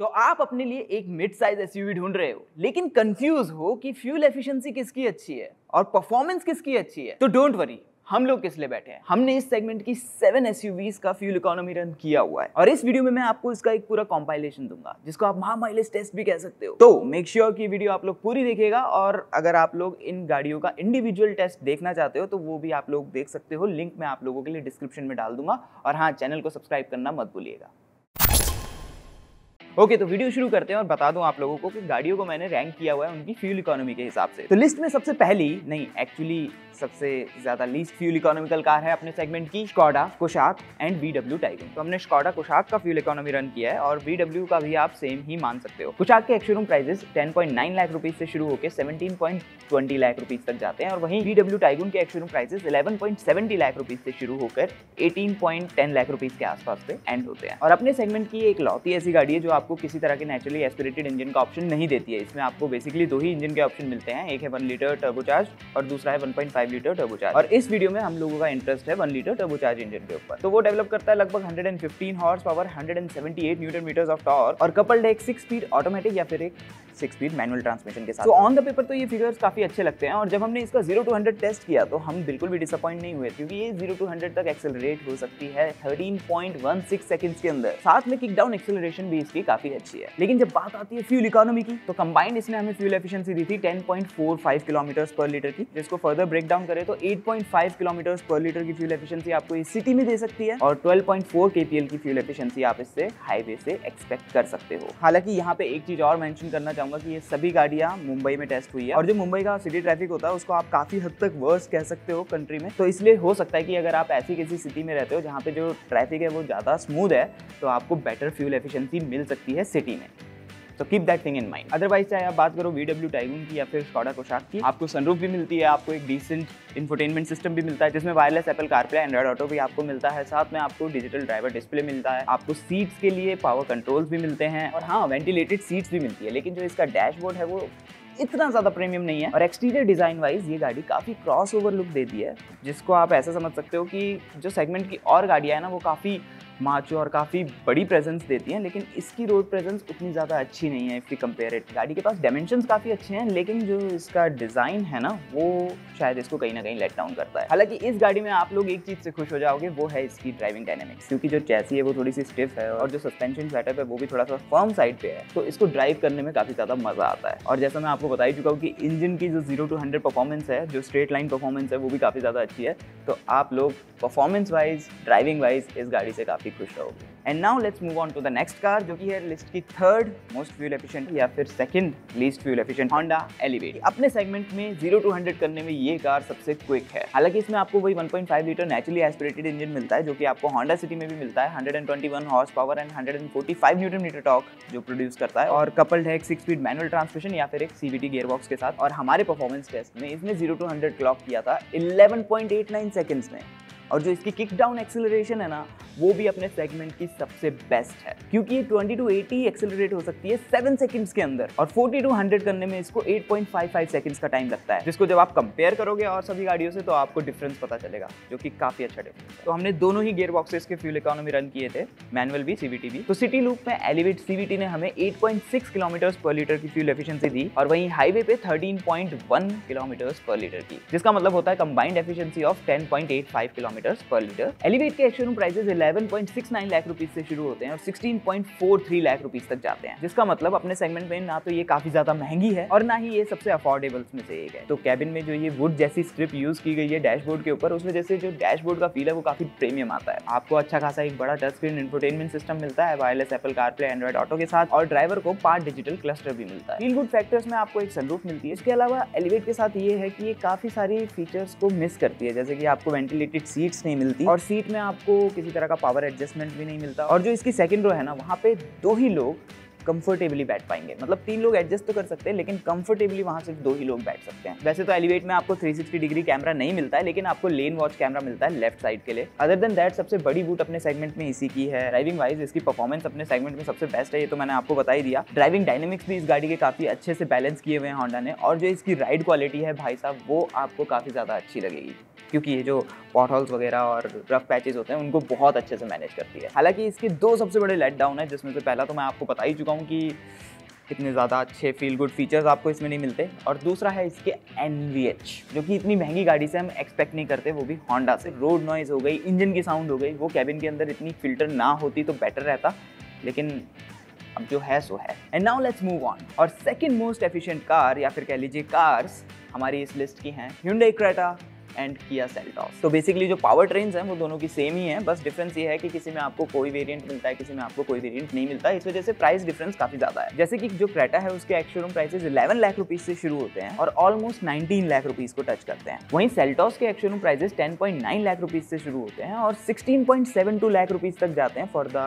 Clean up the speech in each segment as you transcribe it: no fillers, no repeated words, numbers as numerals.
तो आप अपने लिए एक मिड साइज एसयूवी ढूंढ रहे हो लेकिन कंफ्यूज हो कि फ्यूल एफिशिएंसी किसकी अच्छी है और परफॉर्मेंस किसकी अच्छी है, तो डोंट वरी, हम लोग किस लिए बैठे हैं। हमने इस सेगमेंट की 7 एसयूवीज का फ्यूल इकोनॉमी रन किया हुआ है और इस वीडियो में मैं आपको इसका एक पूरा कंपाइलेशन दूंगा जिसको आप महा माइलेज टेस्ट भी कह सकते हो। तो मेक श्योर कि वीडियो आप लोग पूरी देखिएगा और अगर आप लोग इन गाड़ियों का इंडिविजुअल टेस्ट देखना चाहते हो तो वो भी आप लोग देख सकते हो। लिंक मैं आप लोगों के लिए डिस्क्रिप्शन में डाल दूंगा और हाँ, चैनल को सब्सक्राइब करना मत भूलिएगा। ओके, तो वीडियो शुरू करते हैं और बता दूं आप लोगों को कि गाड़ियों को मैंने रैंक किया हुआ है उनकी फ्यूल इकोनॉमी के हिसाब से। तो लिस्ट में सबसे पहली नहीं, एक्चुअली सबसे ज्यादा लीस्ट फ्यूल इकोनॉमिकल कार है अपने सेगमेंट की स्कोडा कोशाक एंड VW टाइगन। तो हमने स्कोडा कोशाक का फ्यूल इकोनॉमी रन किया है और VW का भी आप सेम ही मान सकते हो। कोशाक के एक्स-शोरूम प्राइसेस 10.9 लाख रुपीस से शुरू होकर 17.20 लाख रुपीस तक जाते हैं और वहीं VW टाइगन के एक्स-शोरूम प्राइसेस 11.70 लाख रुपीस से शुरू होकर 18.10 लाख रुपीस के आसपास पे एंड होते हैं। और अपने सेगमेंट की एक लौती ऐसी गाड़ी है जो आपको किसी तरह के नेचुरली एस्पिरेटेड इंजन का ऑप्शन नहीं देती है। इसमें आपको बेसिकली दो ही इंजन के ऑप्शन मिलते हैं, एक है 1 लीटर टर्बोचार्ज और दूसरा है 1.5 लीटर टर्बोचार्ज। और इस वीडियो में हम लोगों का इंटरेस्ट है 1 लीटर टर्बोचार्ज इंजन के ऊपर। तो वो डेवलप करता है लगभग 115 horse power, 178 newton metres of torque और कपल्ड एक 6 स्पीड ऑटोमेटिक या फिर एक 6 स्पीड मैनुअल ट्रांसमिशन के साथ। तो ऑन द पेपर तो ये फिगर्स काफी अच्छे लगते हैं और जब हमने इसका 0 to 100 टेस्ट किया तो हम बिल्कुल भी डिसअपॉइंट नहीं हुए क्योंकि ये 0 to 100 तक एक्सेलरेट हो सकती है 13.16 सेकंड्स के अंदर। साथ में किक डाउन एक्सेलरेशन भी इसकी काफी अच्छी है। लेकिन जब बात आती है फ्यूल इकोनॉमी की तो कंबाइंड इसने हमें फ्यूल एफिशिएंसी दी थी 10.45 किलोमीटर्स पर लीटर की, जिसको फर्दर ब्रेक डाउन करें तो 8.5 किलोमीटर्स पर लीटर की फ्यूल एफिशिएंसी आपको इस सिटी में दे सकती है और 12.4 kpl की फ्यूल एफिशिएंसी आप इससे हाईवे से एक्सपेक्ट कर सकते हो। हालांकि यहाँ पे एक चीज और मेंशन करना चाहूंगा कि ये सभी गाड़ियां मुंबई में टेस्ट हुई है और जो मुंबई का सिटी ट्रैफिक होता है उसको आप काफी हद तक वर्स कह सकते हो कंट्री में। तो इसलिए हो सकता है कि अगर आप ऐसी किसी सिटी में रहते हो जहाँ पे जो ट्रैफिक है वो ज्यादा स्मूथ है तो आपको बेटर फ्यूल एफिशिएंसी मिल सकती है सिटी में। तो keep that thing in mind. Otherwise चाहे आप बात करो VW टाइगन की या फिर स्कोडा कोशाक की, आपको सनरूफ भी मिलती है, आपको एक डिसेंट इंफोटेनमेंट सिस्टम भी मिलता है जिसमें wireless Apple CarPlay, Android auto भी आपको मिलता है। साथ में आपको डिजिटल ड्राइवर डिस्प्ले मिलता है, आपको सीट्स के लिए पावर कंट्रोल्स भी मिलते हैं और हाँ, वेंटिलेटेड सीट्स भी मिलती है। लेकिन जो इसका डैशबोर्ड है वो इतना ज्यादा प्रीमियम नहीं है और एक्सटीरियर डिजाइन वाइज ये गाड़ी काफी क्रॉस ओवर लुक देती है, जिसको आप ऐसा समझ सकते हो कि जो सेगमेंट की और गाड़ियां है ना वो काफी माचो और काफी बड़ी प्रेजेंस देती हैं, लेकिन इसकी रोड प्रेजेंस उतनी ज्यादा अच्छी नहीं है इफ यू कंपेयर इट। गाड़ी के पास डायमेंशंस काफी अच्छे हैं लेकिन जो इसका डिजाइन है ना वो शायद इसको कहीं ना कहीं लेट डाउन करता है। हालांकि इस गाड़ी में आप लोग एक चीज से खुश हो जाओगे, वो है इसकी ड्राइविंग डायनेमिक्स, क्योंकि जो चैसी है वो थोड़ी सी स्टिफ है और जो सस्पेंशन सेटअप है वो भी थोड़ा सा फर्म साइड पे है, तो इसको ड्राइव करने में काफी ज्यादा मजा आता है। और जैसा मैं आपको बता ही चुका हूँ कि इंजन की जो 0 to 100 परफॉर्मेंस है, जो स्ट्रेट लाइन परफॉर्मेंस है वो भी काफी ज्यादा अच्छी है। तो आप लोग परफॉर्मेंस वाइज, ड्राइविंग वाइज इस गाड़ी से काफी खुश रहोगे। And now let's move on to the next car जो कि है लिस्ट की थर्ड मोस्ट फ्यूल एफिशिएंट या फिर second least fuel efficient, Honda elevate. अपने सेगमेंट में 0 to 100 करने में ये कार सबसे क्विक है। हालांकि इसमें आपको वही 1.5 लीटर नेचुरली एस्पिरेटेड इंजन मिलता है जो कि आपको होंडा सिटी में भी मिलता है, 121 horse power and 145 newton metre torque जो प्रोड्यूस करता है और कपल्ड है एक 6 स्पीड मैनुअल ट्रांसमिशन या फिर एक CVT गियरबॉक्स के साथ। और हमारे परफॉर्मेंस टेस्ट में इसने 0 to 100 क्लॉक किया था 11.89 सेकंड्स में और जो इसकी किक डाउन एक्सेलरेशन है ना वो भी अपने सेगमेंट की सबसे बेस्ट है, क्योंकि ये 20 to 80 एक्सेलरेट हो सकती है 7 सेकंड्स के अंदर और 40 to 100 करने में इसको 8.55 सेकंड्स का टाइम लगता है, जिसको जब आप कंपेयर करोगे और सभी गाड़ियों से तो आपको डिफरेंस पता चलेगा, जो कि काफी अच्छा डिफरेंस है। तो हमने दोनों ही गियर बॉक्सेस के फ्यूल इकोनॉमी रन किए थे, मैनुअल भी CVT भी। तो सिटी लूप में एलिवेट CVT ने हमें 8.6 किलोमीटर्स पर लीटर की फ्यूल एफिशिएंसी दी और वहीं हाईवे पे 13.1 किलोमीटर्स पर लीटर की, जिसका मतलब होता है कंबाइंड एफिशिएंसी ऑफ 10.85 किलोमीटर्स पर लीटर। एलिवेट के एक्स-शोरूम प्राइसेस 11.69 लाख रुपीस से शुरू होते हैं और 16.43 लाख रुपीस तक जाते हैं, जिसका मतलब अपने सेगमेंट में ना तो ये काफी ज्यादा महंगी है और ना ही ये सबसे अफोर्डेबल्स में से एक है। तो कैबिन में जो ये वुड जैसी स्ट्रिप यूज की गई है डैशबोर्ड के ऊपर, उस वजह से जो डैशबोर्ड का फील है वो काफी प्रीमियम आता है। आपको अच्छा खासा एक बड़ा टच स्क्रीन इंफोटेनमेंट सिस्टम मिलता है wireless Apple CarPlay, Android auto के साथ और ड्राइवर को पार्ट डिजिटल क्लस्टर भी मिलता है। फील गुड फैक्टर्स में आपको एक सनरूफ मिलती है। इसके अलावा एलिवेट के साथ ये है कि ये काफी सारी फीचर्स को मिस करती है, जैसे कि आपको वेंटिलेटेड सीट्स नहीं मिलती और सीट में आपको किसी तरह का पावर एडजस्टमेंट भी नहीं मिलता और जो इसकी सेकंड रो है ना वहाँ पे 2 ही लोग कंफर्टेबली बैठ पाएंगे। मतलब 3 लोग एडजस्ट तो कर सकते हैं लेकिन कंफर्टेबली वहां सिर्फ 2 ही लोग बैठ सकते हैं। वैसे तो एलिवेट में आपको 360 डिग्री कैमरा नहीं मिलता है लेकिन आपको लेन वॉच कैमरा मिलता है लेफ्ट साइड के लिए। अदर देन दैट सबसे बड़ी बूट अपने सेगमेंट में इसी की है। ड्राइविंग वाइज इसकी परफॉर्मेंस अपने सेगमेंट में सबसे बेस्ट है, ये तो मैंने आपको बता ही दिया। ड्राइविंग डायनेमिक्स भी इस गाड़ी के काफी अच्छे से बैलेंस किए हुए हैं होंडा ने और जो इसकी राइड क्वालिटी है भाई साहब वो आपको काफी ज्यादा अच्छी लगेगी, क्योंकि ये जो पॉट होल्स वगैरह और रफ पैचेस होते हैं उनको बहुत अच्छे से मैनेज करती है। हालांकि इसके 2 सबसे बड़े लेट डाउन है, जिसमें से पहला तो मैं आपको बता ही चुका कहूँ कि इतने ज़्यादा अच्छे फील गुड फीचर्स आपको इसमें नहीं मिलते। और दूसरा है इसके NVH, जो कि इतनी महंगी गाड़ी से हम एक्सपेक्ट नहीं करते, वो भी होंडा से। रोड नॉइज़ हो गई, इंजन की साउंड हो गई, वो कैबिन के अंदर इतनी फिल्टर ना होती तो बेटर रहता, लेकिन अब जो है सो है। And now let's move on. और सेकंड मोस्ट एफिशिएंट कार या फिर कह लीजिए कार्स हमारी इस लिस्ट की हैं Hyundai Creta and Kia Seltos। तो बेसिकली जो पावर ट्रेन्स हैं वो दोनों की सेम ही हैं, बस डिफरेंस ये है कि किसी में आपको कोई वेरिएंट मिलता है, किसी में आपको कोई वेरिएंट नहीं मिलता है। इस वजह से प्राइस डिफरेंस काफी ज्यादा है। जैसे कि जो क्रेटा है उसके एक्स-शोरूम प्राइसेस 11 लाख रुपीस से शुरू होते हैं और ऑलमोस्ट 19 लाख रुपीस को टच करते हैं। वहीं सेल्टॉस के एक्स-शोरूम प्राइसेस 10.9 लाख रुपीस से शुरू होते हैं और 16.72 लाख रुपीस तक जाते हैं for the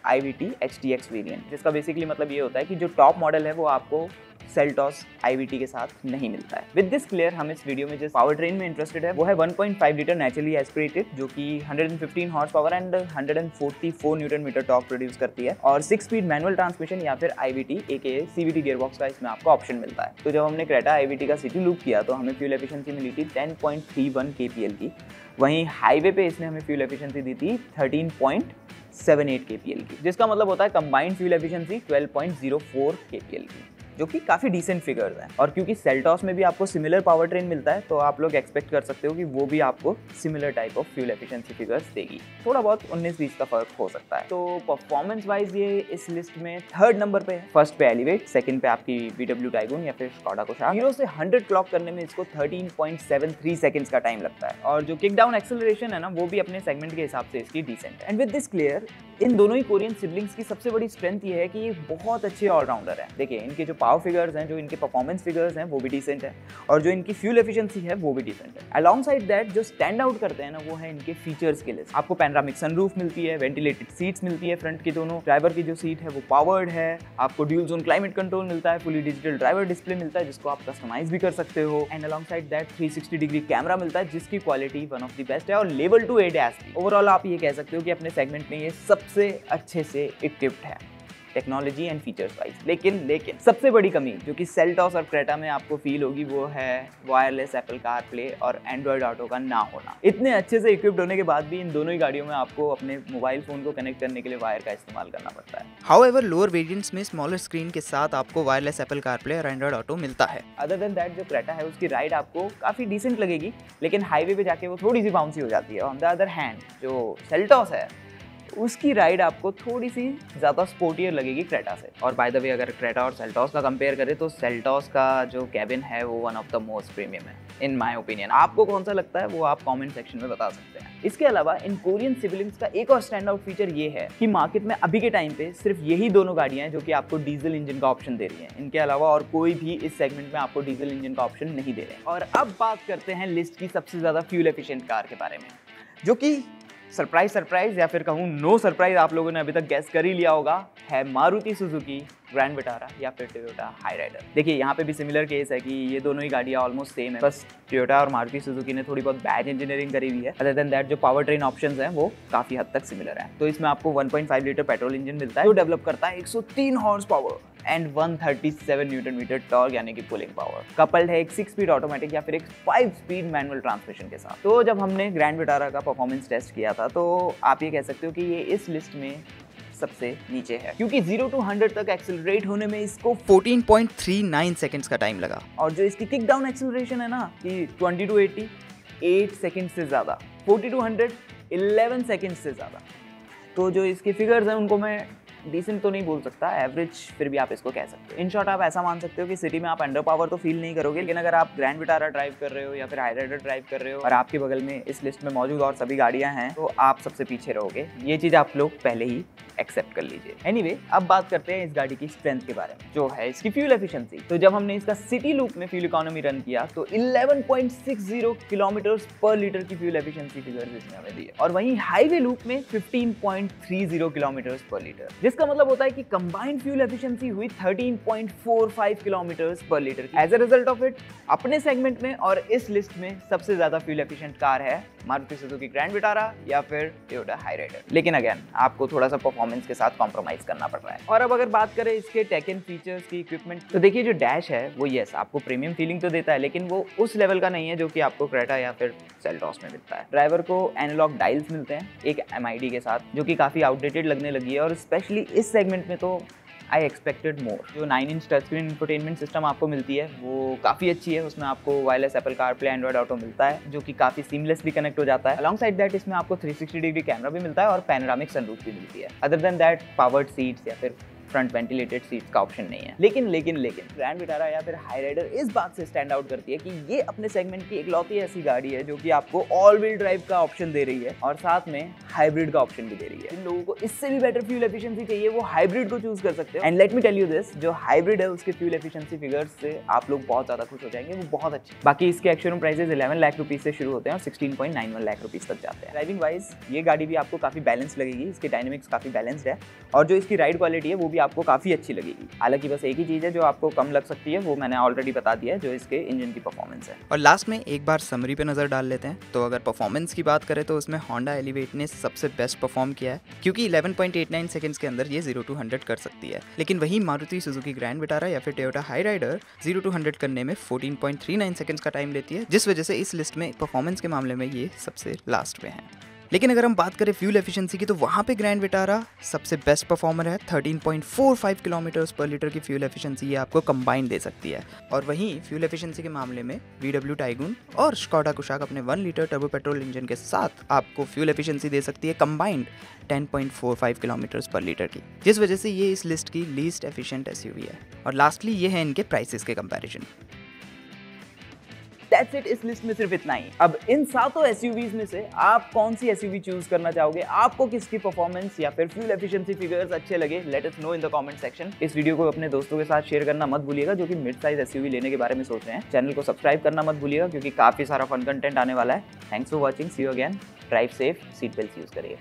IVT HTX variant, जिसका बेसिकली मतलब ये होता है कि जो टॉप मॉडल है वो आपको सेल्टॉस IVT के साथ नहीं मिलता है। विद दिस क्लियर, हम इस वीडियो में जिस पावर ट्रेन में इंटरेस्टेड है वो है 1.5 लीटर नेचुरली एस्पिरेटेड, जो कि 115 horse power and 144 newton metre torque produce करती है और 6 स्पीड मैनुअल ट्रांसमिशन या फिर IVT aka CVT गियरबॉक्स का इसमें आपको ऑप्शन मिलता है। तो जब हमने क्रेटा IVT का सिटी लूप किया तो हमें फ्यूल एफिशिएंसी मिली थी 10.31 kPl की। वहीं हाईवे पे इसने हमें फ्यूल एफिशिएंसी दी थी 13.78 kPl की, जिसका मतलब होता है कंबाइंड फ्यूल एफिशिएंसी 12.04 kPl की, जो कि काफी डिसेंट फिगर्स हैं। और क्योंकि सेल्टॉस में भी आपको सिमिलर पावर ट्रेन मिलता है तो आप लोग एक्सपेक्ट कर सकते हो कि वो भी आपको similar type of fuel efficiency figures देगी। थोड़ा बहुत 19-20 का फर्क हो सकता है। तो परफॉर्मेंस वाइज ये इस लिस्ट में थर्ड नंबर पे है। फर्स्ट पे एलिवेट, सेकंड पे आपकी VW टाइगून या फिर स्कोडा कोशाक। 0 से 100 क्लॉक करने में इसको 13.73 सेकंड्स का टाइम लगता है और जो किक डाउन एक्सेलरेशन है ना वो भी अपने सेगमेंट के हिसाब से इसकी डिसेंट है। एंड विद दिस क्लियर, इन दोनों ही कोरियन सिबलिंग्स की सबसे बड़ी स्ट्रेंथ ये है कि ये बहुत अच्छे ऑलराउंडर हैं। देखिए इनके जो पावर फिगर्स हैं, जो इनके परफॉर्मेंस फिगर्स हैं वो भी डिसेंट है और जो इनकी फ्यूल एफिशिएंसी है वो भी डिसेंट है। अलोंग साइड दैट जो स्टैंड आउट करते हैं ना वो है इनके फीचर्स के लिस्ट। आपको पैनोरामिक सनरूफ मिलती है, वेंटिलेटेड सीट्स मिलती है फ्रंट की दोनों, ड्राइवर की जो सीट है वो पावर्ड है, आपको ड्यूल जोन क्लाइमेट कंट्रोल मिलता है, फुली डिजिटल ड्राइवर डिस्प्ले मिलता है जिसको आप कस्टमाइज भी कर सकते हो and along side that 360 degree camera मिलता है जिसकी quality one of the best है और लेवल 2 ADAS भी। ओवरऑल आप ये कह सकते हो कि अपने सेगमेंट में ये सबसे अच्छे से इक्विप्ड है टेक्नोलॉजी एंड फीचर्स वाइज। लेकिन सबसे बड़ी कमी जो कि सेल्टॉस और क्रेटा में आपको फील होगी वो है वायरलेस एप्पल कारप्ले और एंड्रॉइड ऑटो का ना होना। इतने अच्छे से इक्विप्ड होने के बाद भी इन दोनों ही गाड़ियों में आपको अपने मोबाइल फोन को कनेक्ट करने के लिए वायर का इस्तेमाल करना पड़ता है। हाउएवर लोअर वेरिएंट्स में स्मॉलर स्क्रीन के साथ आपको वायरलेस एप्पल कारप्ले और एंड्रॉइड ऑटो मिलता है। अदर देन दैट जो क्रेटा है उसकी राइड आपको काफी डिसेंट लगेगी, लेकिन हाईवे पे जाके वो थोड़ी सी बाउंसी हो जाती है। ऑन द अदर हैंड जो सेल्टॉस है उसकी राइड आपको थोड़ी सी ज़्यादा स्पोर्टियर लगेगी क्रेटा से। और बाय द वे अगर क्रेटा और सेल्टॉस का कंपेयर करें तो सेल्टॉस का जो कैबिन है वो one of the most premium है इन माय ओपिनियन। आपको कौन सा लगता है वो आप कमेंट सेक्शन में बता सकते हैं। इसके अलावा इन कोरियन सिबलिंग्स का एक और स्टैंड आउट फीचर ये है कि मार्केट में अभी के टाइम पे सिर्फ यही दोनों गाड़ियां हैं जो कि आपको डीजल इंजन का ऑप्शन दे रही हैं। इनके अलावा और कोई भी इस सेगमेंट में आपको डीजल इंजन का ऑप्शन नहीं दे रहे। और अब बात करते हैं लिस्ट की सबसे ज्यादा फ्यूल एफिशिएंट कार के बारे में, जो कि सरप्राइज या फिर कहूँ नो सरप्राइज आप लोगों ने अभी तक गैस कर ही लिया होगा, है मारुति सुजुकी ग्रैंड विटारा या फिर टोयोटा हाईराइडर। देखिए यहाँ पे भी सिमिलर केस है कि ये दोनों ही गाड़ियाँ ऑलमोस्ट सेम है, बस टोयोटा और मारुति सुजुकी ने थोड़ी बहुत बैच इंजीनियरिंग करी हुई है। अदर देन दैट जो पावर ट्रेन ऑप्शंस हैं वो काफी हद तक सिमिलर है। तो इसमें आपको 1.5 लीटर पेट्रोल इंजन मिलता है जो डेवलप करता है 103 horse power and 137 newton metre torque यानी कि पुलिंग पावर। कपल्ड है एक 6 स्पीड ऑटोमेटिक या फिर एक 5 स्पीड मैनुअल ट्रांसमिशन के साथ। तो जब हमने ग्रैंड विटारा का परफॉर्मेंस टेस्ट किया था तो आप ये कह सकते हो कि ये इस लिस्ट में सबसे नीचे है, क्योंकि 0 to 100 तक एक्सेलरेट होने में इसको 14.39 सेकंड्स का टाइम लगा और जो इसकी किक डाउन एक्सेलरेशन है ना कि 20 to 80 8 सेकंड से ज्यादा, 40 to 100 11 सेकंड से ज्यादा। तो जो इसके फिगर्स हैं उनको मैं डिसेंट तो नहीं बोल सकता, एवरेज फिर भी आप इसको कह सकते हो। इन शॉर्ट आप ऐसा मान सकते हो कि सिटी में आप अंडर पावर तो फील नहीं करोगे, लेकिन अगर आप ग्रैंड विटारा ड्राइव कर रहे हो या फिर हाईराइडर ड्राइव कर रहे हो और आपके बगल में इस लिस्ट में मौजूद और सभी गाड़ियां हैं तो आप सबसे पीछे रहोगे। ये चीज आप लोग पहले ही एक्सेप्ट कर लीजिए। एनीवे, अब बात करते हैं इस गाड़ी की स्ट्रेंथ के बारे में, जो है इसकी फ्यूल एफिशिएंसी। तो जब हमने इसका सिटी लूप में फ्यूल इकोनॉमी रन किया तो 11.60 किलोमीटर्स पर लीटर की फ्यूल एफिशिएंसी फिगर्स इसने हमें दी है और वहीं हाईवे लूप में 15.30 किलोमीटर्स पर लीटर, जिसका मतलब होता है कि कंबाइंड फ्यूल एफिशिएंसी हुई 13.45 किलोमीटर्स पर litre. As a result of it अपने सेगमेंट में और इस लिस्ट में सबसे ज्यादा फ्यूल एफिशिएंट कार है मारुति सुजुकी ग्रैंड विटारा या फिर टोयोटा हाईराइडर। लेकिन अगेन आपको थोड़ा सा परफॉर्मेंस के साथ कॉम्प्रोमाइज करना पड़ रहा है। और अब अगर बात करें इसके टेक एंड फीचर्स की, इक्विपमेंट, तो देखिए जो डैश है वो यस आपको प्रीमियम फीलिंग तो देता है, लेकिन वो उस लेवल का नहीं है जो कि आपको क्रेटा या फिर सेल्टॉस में मिलता है। ड्राइवर को एनालॉग डायल्स मिलते हैं एक MID के साथ, जो कि काफी आउटडेटेड लगने लगी है और स्पेशली इस सेगमेंट में तो आई एक्सपेक्टेड मोर। जो 9 inch touch screen infotainment system आपको मिलती है वो काफ़ी अच्छी है। उसमें आपको wireless Apple CarPlay, Android auto मिलता है जो कि काफ़ी सीमलेसली कनेक्ट हो जाता है। अलॉन्ग साइड दैट इसमें आपको 360 डिग्री कैमरा भी मिलता है और पैनोरामिक सनरूफ भी मिलती है। Other than that powered seats या फिर फ्रंट वेंटिलेटेड सीट्स का ऑप्शन नहीं है। लेकिन ग्रैंड विटारा या फिर हाई राइडर इस बात से स्टैंड आउट करती है कि ये अपने सेगमेंट की इकलौती ऐसी गाड़ी है जो कि आपको ऑल व्हील ड्राइव का ऑप्शन दे रही है और साथ में हाइब्रिड का ऑप्शन भी दे रही है। जिन लोगों को इससे भी बेटर फ्यूल एफिशिएंसी चाहिए वो हाइब्रिड को चूज कर सकते हो। And let me tell you this, जो हाइब्रिड है उसके फ्यूल एफिशिएंसी फिगर्स से आप लोग बहुत ज्यादा खुश हो जाएंगे, वो बहुत अच्छे। बाकी इसके एक्स-शोरूम प्राइसेस 11 लाख रुपीस से शुरू होते हैं और 16.91 लाख रुपीस तक जाते हैं। ड्राइविंग वाइज ये गाड़ी भी आपको काफी बैलेंस लगेगी, इसके डायनेमिक्स काफी बैलेंस्ड है और जो इसकी राइड क्वालिटी है वो भी आपको काफी अच्छी लगेगी। हालांकि बस एक ही चीज है जो आपको कम लग सकती है, वो मैंने ऑलरेडी बता दिया है, जो इसके इंजन की परफॉर्मेंस है। और लास्ट में एक बार समरी पे नजर डाल लेते हैं। तो अगर परफॉर्मेंस की बात करें तो उसमें होंडा एलिवेट ने सबसे बेस्ट परफॉर्म किया है, क्योंकि 11.89 सेकंड्स के अंदर ये 0 to 100 कर सकती है। लेकिन वही मारुति सुजुकी ग्रैंड विटारा या फिर टोयोटा हाई राइडर 0 to 100 करने में 14.39 सेकंड्स का टाइम लेती है, जिस वजह से इस लिस्ट में परफॉर्मेंस के मामले में ये सबसे लास्ट में है। लेकिन अगर हम बात करें फ्यूल एफिशिएंसी की तो वहाँ पे ग्रैंड विटारा सबसे बेस्ट परफॉर्मर है। 13.45 किलोमीटर्स पर लीटर की फ्यूल एफिशिएंसी ये आपको कंबाइन दे सकती है। और वहीं फ्यूल एफिशिएंसी के मामले में VW टाइगून और स्कोडा कुशाक अपने 1 लीटर टर्बो पेट्रोल इंजन के साथ आपको फ्यूल एफिशिएंसी दे सकती है कंबाइंड 10.45 किलोमीटर्स पर लीटर की, जिस वजह से ये इस लिस्ट की लीस्ट एफिशिएंट SUV है। और लास्टली ये है इनके प्राइसेस के कंपैरिजन। That's it, इस लिस्ट में सिर्फ इतना ही। अब इन सातों SUVs में से आप कौन सी SUV चूज करना चाहोगे? आपको किसकी परफॉर्मेंस या फिर फ्यूल एफिशिएंसी फिगर्स अच्छे लगे? Let us know in the comment section. इस वीडियो को अपने दोस्तों के साथ शेयर करना मत भूलिएगा जो कि मिड साइज SUV लेने के बारे में सोच रहे हैं। चैनल को सब्सक्राइब करना मत भूलिएगा क्योंकि काफी सारा फन कंटेंट आने वाला है। Thanks for watching, see you again, drive safe, seat belt use करिए।